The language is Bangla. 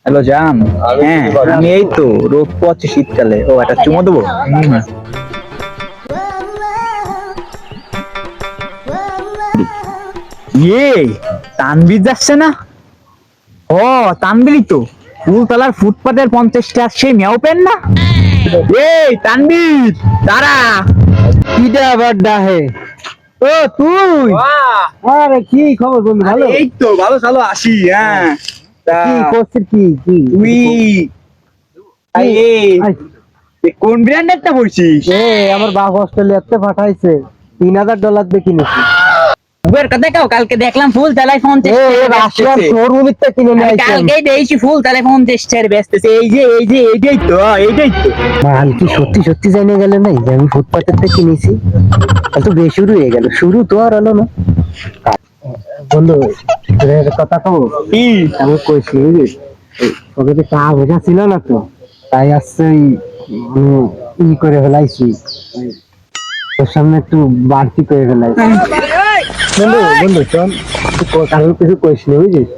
হ্যালো জান। হ্যাঁ আমি এই তো রোদ পোয়াচ্ছি শীতকালে। ও একটা চুমো দেবো? ইয়ে, তানভীর যাচ্ছে না? ও তানভীরই তো, ফুলতলার ফুটপাতের 50টা সেই মেয়াও পেন না। এই তানভীর দাঁড়া। কিটা আবার ডাহে? ও তুই? আরে কি খবর বন্ধু, ভালো? এই তো ভালো ভালো আসি। হ্যাঁ তা কি করছিস? কি কি তুই কি? এই কোন ব্র্যান্ডেরটা বলছিস? এ আমার বাপ অস্ট্রেলিয়াতে পাঠাইছে, $3000 দিয়ে কিনেছি। উবের কথা কাও কালকে দেখলাম ফুল তালায় ফোন এ রাশিয়ার শোরুমিতে কিনে নিয়ে আইছেন। কালকে দেখছি ফুল তালায় ফোন টেস্টার বেচতেছে। এই যে এইটাই তো মাল কি সত্যি সত্যি জানে গেলে নাই যে আমি ফুটপাতের থেকে কিনেছি? আর তো বেশুরু হয়ে গেল, শুরু তো আর হলো না। বন্ধু তোর একটা কথা কব, কি? আমি কইছি বুঝিস, তোকে তো টাকা পয়সা ছিল না তো, তাই আসছে ই করে ফেলাইছি, তোর সামনে একটু বাড়তি করে ফেলাইছি। বন্ধু বন্ধু চল, কারণ কিছু কইস নি বুঝিস।